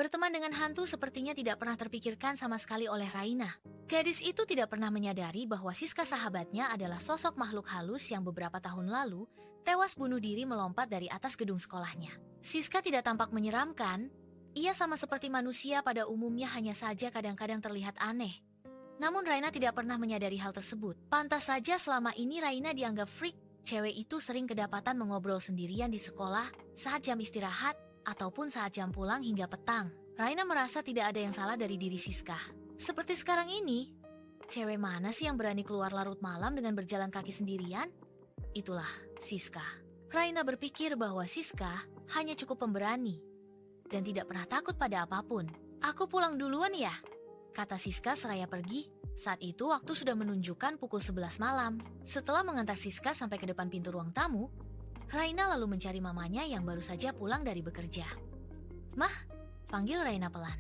Berteman dengan hantu sepertinya tidak pernah terpikirkan sama sekali oleh Raina. Gadis itu tidak pernah menyadari bahwa Siska sahabatnya adalah sosok makhluk halus yang beberapa tahun lalu tewas bunuh diri melompat dari atas gedung sekolahnya. Siska tidak tampak menyeramkan. Ia sama seperti manusia pada umumnya, hanya saja kadang-kadang terlihat aneh. Namun Raina tidak pernah menyadari hal tersebut. Pantas saja selama ini Raina dianggap freak. Cewek itu sering kedapatan mengobrol sendirian di sekolah saat jam istirahat ataupun saat jam pulang hingga petang. Raina merasa tidak ada yang salah dari diri Siska. Seperti sekarang ini, cewek mana sih yang berani keluar larut malam dengan berjalan kaki sendirian? Itulah Siska. Raina berpikir bahwa Siska hanya cukup pemberani dan tidak pernah takut pada apapun. Aku pulang duluan ya, kata Siska seraya pergi. Saat itu waktu sudah menunjukkan pukul 11 malam. Setelah mengantar Siska sampai ke depan pintu ruang tamu, Raina lalu mencari mamanya yang baru saja pulang dari bekerja. "Mah," panggil Raina pelan.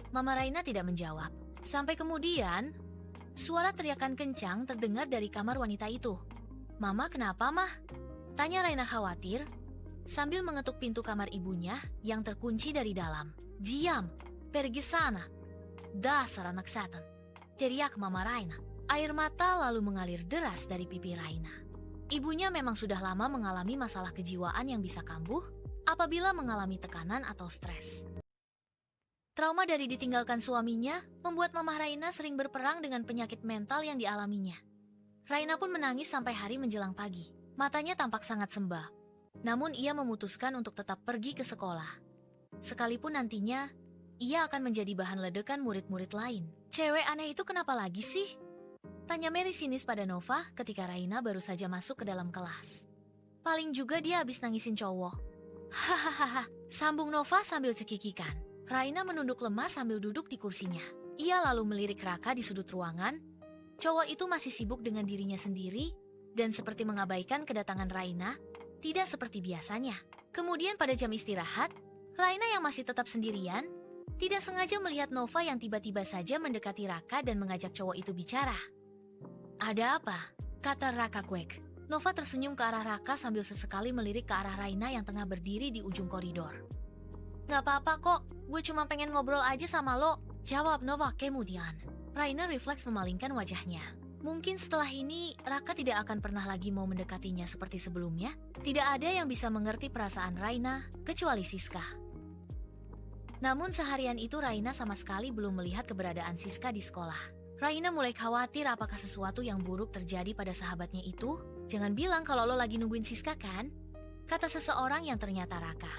Mama Raina tidak menjawab. Sampai kemudian, suara teriakan kencang terdengar dari kamar wanita itu. "Mama, kenapa, Mah?" tanya Raina khawatir sambil mengetuk pintu kamar ibunya yang terkunci dari dalam. "Diam, pergi sana. Dasar anak setan," teriak Mama Raina. Air mata lalu mengalir deras dari pipi Raina. Ibunya memang sudah lama mengalami masalah kejiwaan yang bisa kambuh apabila mengalami tekanan atau stres. Trauma dari ditinggalkan suaminya membuat Mama Raina sering berperang dengan penyakit mental yang dialaminya. Raina pun menangis sampai hari menjelang pagi. Matanya tampak sangat sembah. Namun ia memutuskan untuk tetap pergi ke sekolah. Sekalipun nantinya ia akan menjadi bahan ledekan murid-murid lain. "Cewek aneh itu kenapa lagi sih?" tanya Mary sinis pada Nova ketika Raina baru saja masuk ke dalam kelas. "Paling juga dia habis nangisin cowok." "Hahaha," sambung Nova sambil cekikikan. Raina menunduk lemah sambil duduk di kursinya. Ia lalu melirik Raka di sudut ruangan. Cowok itu masih sibuk dengan dirinya sendiri dan seperti mengabaikan kedatangan Raina, tidak seperti biasanya. Kemudian pada jam istirahat, Raina yang masih tetap sendirian tidak sengaja melihat Nova yang tiba-tiba saja mendekati Raka dan mengajak cowok itu bicara. "Ada apa?" kata Raka kuek. Nova tersenyum ke arah Raka sambil sesekali melirik ke arah Raina yang tengah berdiri di ujung koridor. "Gak apa-apa kok, gue cuma pengen ngobrol aja sama lo," jawab Nova kemudian. Raina refleks memalingkan wajahnya. Mungkin setelah ini Raka tidak akan pernah lagi mau mendekatinya seperti sebelumnya. Tidak ada yang bisa mengerti perasaan Raina kecuali Siska. Namun seharian itu Raina sama sekali belum melihat keberadaan Siska di sekolah. Raina mulai khawatir apakah sesuatu yang buruk terjadi pada sahabatnya itu. "Jangan bilang kalau lo lagi nungguin Siska kan?" kata seseorang yang ternyata Raka.